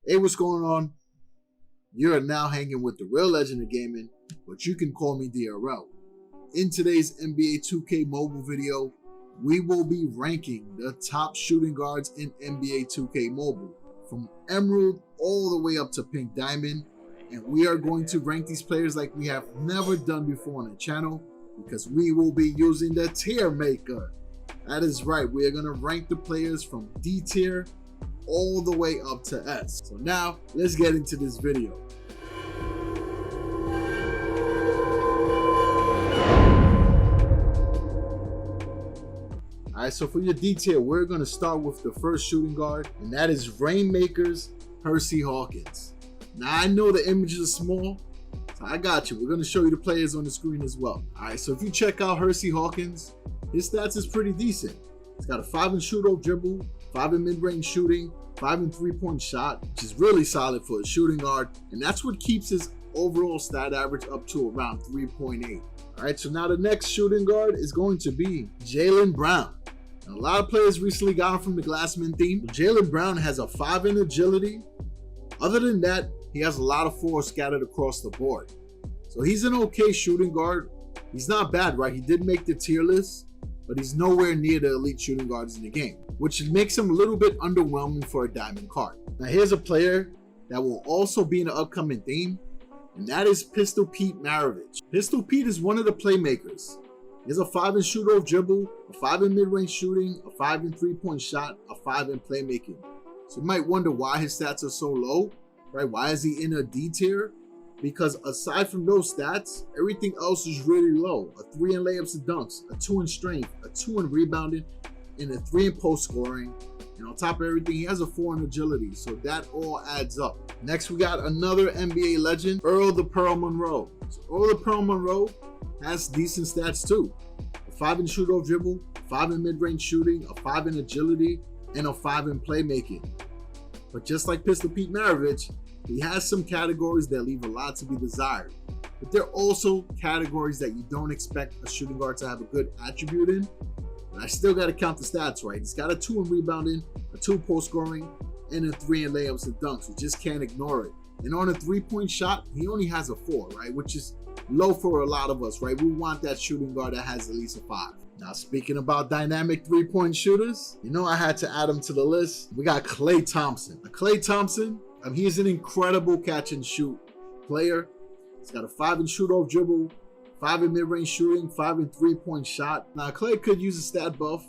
Hey, what's going on? You are now hanging with the real legend of gaming, but you can call me DRL. In today's NBA 2K mobile video, we will be ranking the top shooting guards in NBA 2K mobile, from Emerald all the way up to Pink Diamond, and we are going to rank these players like we have never done before on the channel, because we will be using the tier maker. That is right, we are going to rank the players from D tier all the way up to S. So now let's get into this video. Alright, so for your D tier, we're going to start with the first shooting guard, and that is Rainmaker's Hersey Hawkins. Now I know the images are small, so I got you. We're going to show you the players on the screen as well. Alright, so if you check out Hersey Hawkins, his stats is pretty decent. He's got a 5 in shoot-off dribble, 5 in mid-range shooting, 5 in three-point shot, which is really solid for a shooting guard, and that's what keeps his overall stat average up to around 3.8. All right, so now the next shooting guard is going to be Jaylen Brown. Now, a lot of players recently got him from the Glassman theme. Jaylen Brown has a 5 in agility. Other than that, he has a lot of fours scattered across the board. So he's an okay shooting guard. He's not bad, right? He did make the tier list, but he's nowhere near the elite shooting guards in the game, which makes him a little bit underwhelming for a diamond card. Now here's a player that will also be in the upcoming theme, and that is Pistol Pete MARAVICH. Pistol Pete is one of the playmakers. He has a 5 in shoot-off dribble, a 5 in mid-range shooting, a 5 in three-point shot, a 5 in playmaking. So you might wonder why his stats are so low, right? Why is he in a D tier? Because aside from those stats, everything else is really low. A 3 in layups and dunks, a 2 in strength, a 2 in rebounding, and a 3 in post scoring. And on top of everything, he has a 4 in agility. So that all adds up. Next, we got another NBA legend, EARL the Pearl Monroe. So EARL the Pearl Monroe has decent stats too. A 5 in shoot-off dribble, 5 in mid-range shooting, a 5 in agility, and a 5 in playmaking. But just like Pistol Pete MARAVICH, he has some categories that leave a lot to be desired. But there are also categories that you don't expect a shooting guard to have a good attribute in. And I still got to count the stats, right? He's got a 2 in rebounding, a 2 post scoring, and a 3 in layups and dunks. We just can't ignore it. And on a three-point shot, he only has a 4, right? Which is low for a lot of us, right? We want that shooting guard that has at least a 5. Now, speaking about dynamic three-point shooters, you know I had to add him to the list. We got KLAY Thompson. Now, KLAY Thompson, he is an incredible catch and shoot player. He's got a 5 in shoot-off dribble, 5 in mid-range shooting, 5 in three-point shot. Now, KLAY could use a stat buff.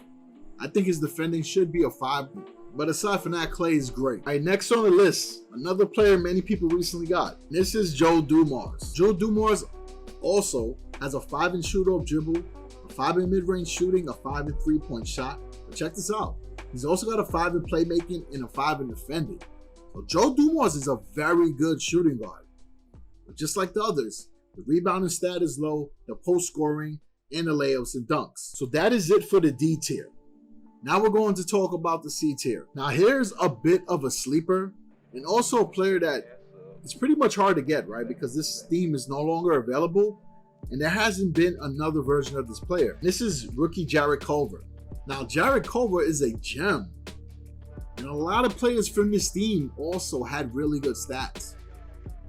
I think his defending should be a 5. But aside from that, KLAY is great. All right, next on the list, another player many people recently got. This is Joe DUMARS. Joe DUMARS also has a 5 in shoot-off dribble, a 5 in mid-range shooting, a 5 in three-point shot. But check this out. He's also got a 5 in playmaking and a 5 in defending. So Joe DUMARS is a very good shooting guard. But just like the others, the rebounding stat is low, the post scoring, and the layups and dunks. So that is it for the D tier. Now we're going to talk about the C tier. Now here's a bit of a sleeper, and also a player that it's pretty much hard to get, right? Because this theme is no longer available, and there hasn't been another version of this player. This is rookie Jarrett Culver. Now Jarrett Culver is a gem. And a lot of players from this team also had really good stats.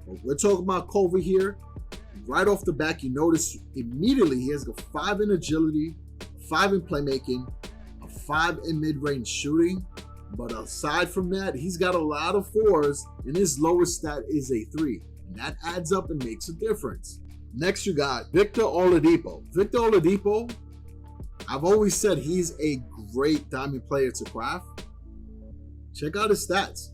But we're talking about Culver here. Right off the back, you notice immediately he has a 5 in agility, a 5 in playmaking, a 5 in mid-range shooting. But aside from that, he's got a lot of 4s, and his lowest stat is a 3. And that adds up and makes a difference. Next, you got Victor Oladipo. Victor Oladipo, I've always said he's a great diamond player to craft. Check out his stats.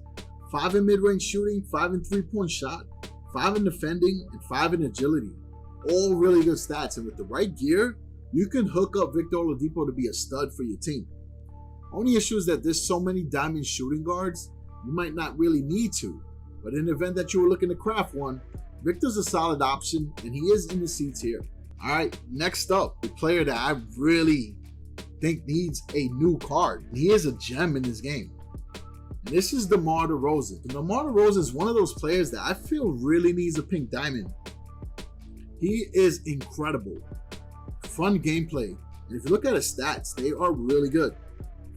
5 in mid-range shooting, 5 in three-point shot, 5 in defending, and 5 in agility. All really good stats. And with the right gear, you can hook up Victor Oladipo to be a stud for your team. Only issue is that there's so many diamond shooting guards, you might not really need to. But in the event that you were looking to craft one, Victor's a solid option, and he is in the C tier. All right, next up, the player that I really think needs a new card. He is a gem in this game. And this is DEMAR DEROZAN. DEMAR DEROZAN is one of those players that I feel really needs a pink diamond. He is incredible. Fun gameplay. And if you look at his stats, they are really good.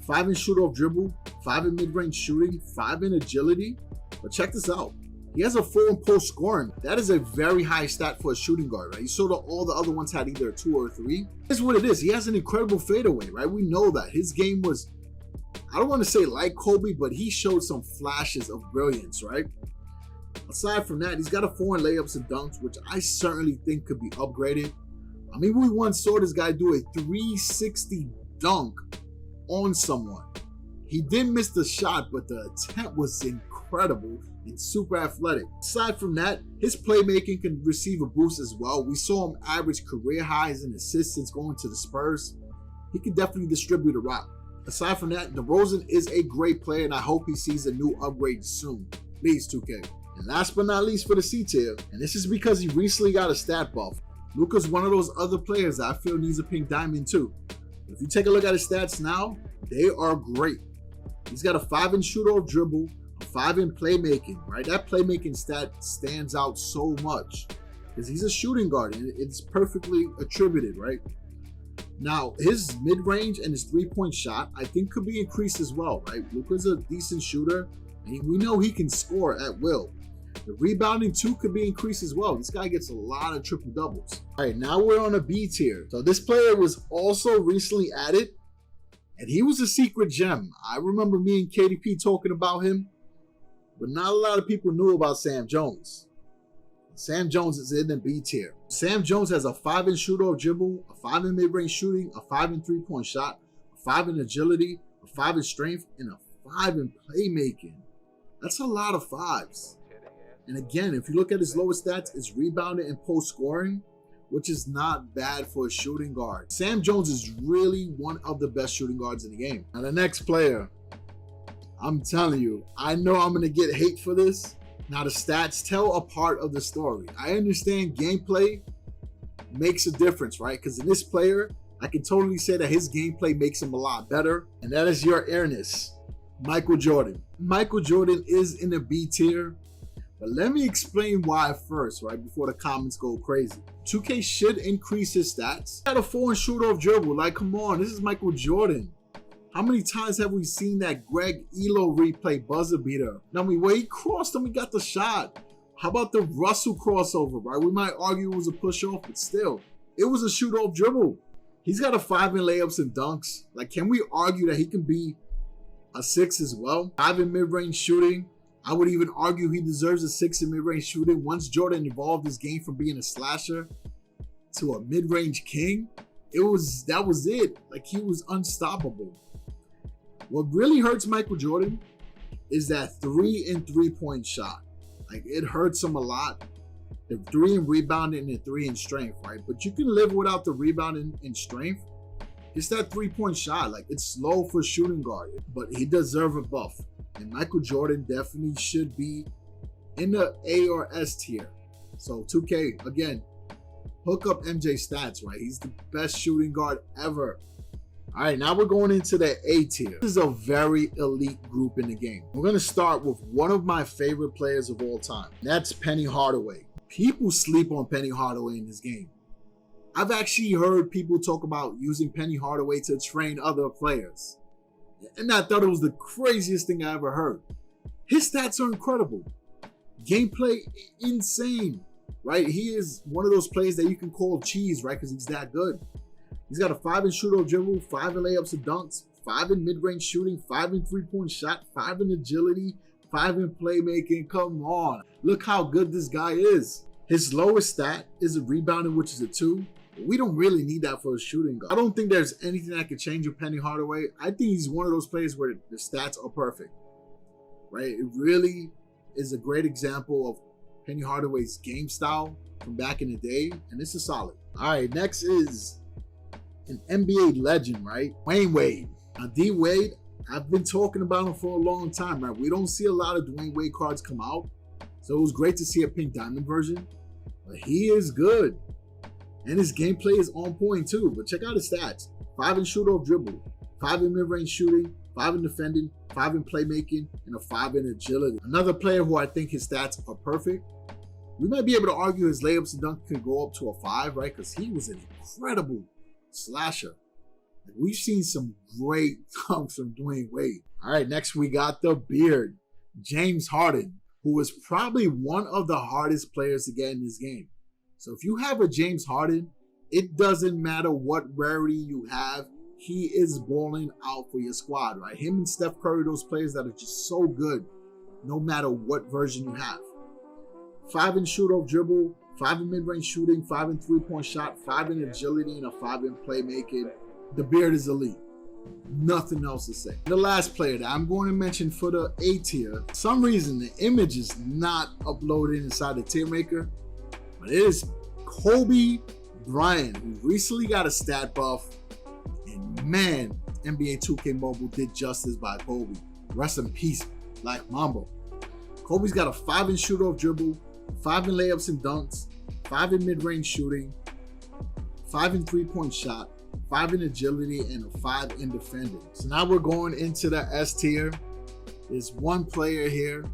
5 in shoot-off dribble, 5 in mid-range shooting, 5 in agility, But check this out. He has a 4 in post scoring. That is a very high stat for a shooting guard, right? You saw that all the other ones had either a 2 or a 3. Here's what it is. He has an incredible fadeaway, right? We know that. His game was, I don't want to say like Kobe, but he showed some flashes of brilliance, right? Aside from that, he's got a 4 in layups and dunks, which I certainly think could be upgraded. I mean, we once saw this guy do a 360 dunk on someone. He did miss the shot, but the attempt was incredible and super athletic. Aside from that, his playmaking can receive a boost as well. We saw him average career highs in assists since going to the Spurs. He can definitely distribute a rock. Aside from that, DeRozan is a great player, and I hope he sees a new upgrade soon. Please, 2K. And last but not least for the C tier, and this is because he recently got a stat buff. Luka's one of those other players that I feel needs a pink diamond too. If you take a look at his stats now, they are great. He's got a 5 in shoot-off dribble, a 5 in playmaking, right? That playmaking stat stands out so much because he's a shooting guard and it's perfectly attributed, right? Now, his mid-range and his 3-point shot, I think could be increased as well, right? Luka's a decent shooter and we know he can score at will. The rebounding too could be increased as well. This guy gets a lot of triple doubles. All right, now we're on a B tier. So this player was also recently added, and he was a secret gem. I remember me and KDP talking about him, but not a lot of people knew about Sam Jones. Sam Jones is in the B tier. Sam Jones has a 5 in shoot-off dribble, a 5 in mid-range shooting, a 5 in 3-point shot, a 5 in agility, a 5 in strength, and a 5 in playmaking. That's a lot of 5s. And again, if you look at his lowest stats, it's rebounding and post scoring, which is not bad for a shooting guard. Sam Jones is really one of the best shooting guards in the game. Now the next player, I'm telling you, I know I'm gonna get hate for this. Now the stats tell a part of the story. I understand gameplay makes a difference, right? Because in this player, I can totally say that his gameplay makes him a lot better. And that is your airness, Michael Jordan. Michael Jordan is in the B tier. But let me explain why first, right, before the comments go crazy. 2K should increase his stats. He had a 4 in shoot-off dribble. Like, come on, this is Michael Jordan. How many times have we seen that Greg Elo replay buzzer beater? I mean, where he crossed and we got the shot. How about the Russell crossover, right? We might argue it was a push-off, but still, it was a shoot-off dribble. He's got a 5 in layups and dunks. Like, can we argue that he can be a 6 as well? 5 in mid-range shooting. I would even argue he deserves a 6 in mid-range shooting. Once Jordan evolved his game from being a slasher to a mid-range king, that was it. Like, he was unstoppable. What really hurts Michael Jordan is that 3 in 3-point shot. Like, it hurts him a lot. The 3 in rebounding and 3 in strength, right? But you can live without the rebounding and strength. It's that 3-point shot. Like, it's slow for shooting guard, but he deserves a buff. And Michael Jordan definitely should be in the A or S tier. So 2K, again, hook up MJ stats, right? He's the best shooting guard ever. All right, now we're going into the A tier. This is a very elite group in the game. We're going to start with one of my favorite players of all time. That's Penny Hardaway. People sleep on Penny Hardaway in this game. I've actually heard people talk about using Penny Hardaway to train other players. And I thought it was the craziest thing I ever heard. His stats are incredible. Gameplay, insane, right? He is one of those players that you can call cheese, right? Because he's that good. He's got a 5 in shoot-off dribble, 5 in layups and dunks, 5 in mid-range shooting, 5 in 3-point shot, 5 in agility, 5 in playmaking. Come on. Look how good this guy is. His lowest stat is a rebounding, which is a 2. We don't really need that for a shooting guard. I don't think there's anything that could change with Penny Hardaway. I think he's one of those players where the stats are perfect, right? It really is a great example of Penny Hardaway's game style from back in the day, and this is solid. All right, next is an NBA legend, right? Dwyane Wade. Now, D Wade, I've been talking about him for a long time, right? We don't see a lot of Dwyane Wade cards come out, so it was great to see a pink diamond version, but he is good. And his gameplay is on point too. But check out his stats. 5 in shoot-off dribble, 5 in mid-range shooting, 5 in defending, 5 in playmaking, and a 5 in agility. Another player who I think his stats are perfect. We might be able to argue his layups and dunks can go up to a 5, right? Because he was an incredible slasher. Like, we've seen some great dunks from Dwyane Wade. All right, next we got the beard, James Harden. who is probably one of the hardest players to get in this game. So if you have a James Harden, it doesn't matter what rarity you have, he is balling out for your squad, right? Him and Steph Curry, those players that are just so good, no matter what version you have. 5 in shoot-off dribble, 5 in mid-range shooting, 5 in three-point shot, 5 in agility, and a 5 in playmaking. The beard is elite. Nothing else to say. The last player that I'm going to mention for the A tier, for some reason the image is not uploaded inside the tier maker, but it is Kobe Bryant, who recently got a stat buff, and man, NBA 2K Mobile did justice by Kobe. Rest in peace, Black Mamba. Kobe's got a 5 in shoot-off dribble, 5 in layups and dunks, 5 in mid-range shooting, 5 in three-point shot, 5 in agility, and a 5 in defending. So now we're going into the S tier. There's one player here.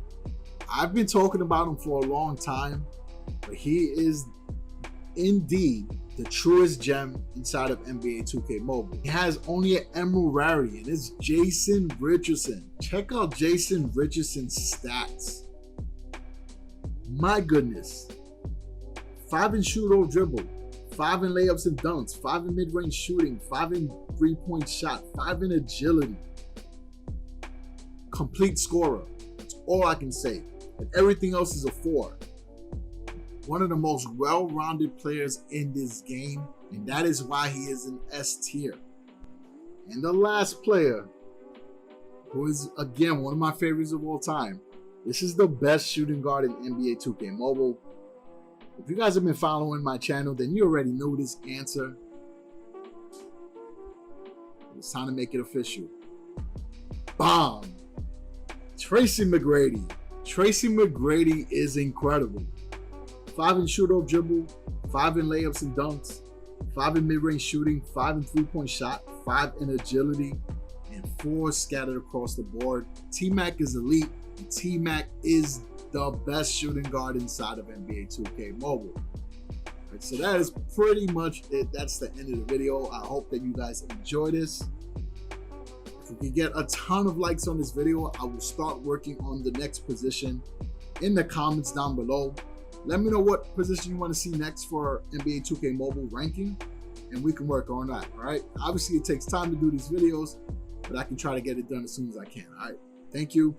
I've been talking about him for a long time, but he is indeed the truest gem inside of NBA 2K Mobile. He has only an emerald rarity, and it's Jason Richardson. Check out Jason Richardson's stats. My goodness. 5 in shoot-off dribble, 5 in layups and dunks, 5 in mid-range shooting, 5 in three-point shot, 5 in agility. Complete scorer. That's all I can say. And everything else is a 4. One of the most well-rounded players in this game, and that is why he is an S tier. And the last player, who is again one of my favorites of all time, this is the best shooting guard in NBA 2K Mobile. If you guys have been following my channel, then you already know this answer. It's time to make it official. Bomb! TRACY McGrady. TRACY McGrady is incredible. 5 in shoot-off dribble, 5 in layups and dunks, 5 in mid-range shooting, 5 in three-point shot, 5 in agility, and 4 scattered across the board. T-Mac is elite, and T-Mac is the best shooting guard inside of NBA 2K Mobile. Right, so that is pretty much it. That's the end of the video. I hope that you guys enjoy this. If we can get a ton of likes on this video, I will start working on the next position in the comments down below. Let me know what position you want to see next for NBA 2K Mobile ranking, and we can work on that, all right? Obviously, it takes time to do these videos, but I can try to get it done as soon as I can, all right? Thank you.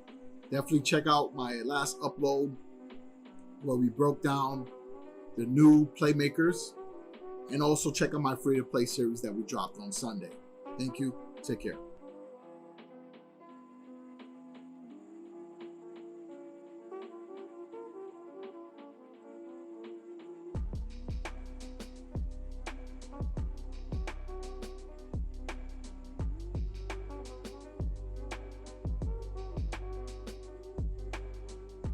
Definitely check out my last upload where we broke down the new playmakers, and also check out my free-to-play series that we dropped on Sunday. Thank you. Take care.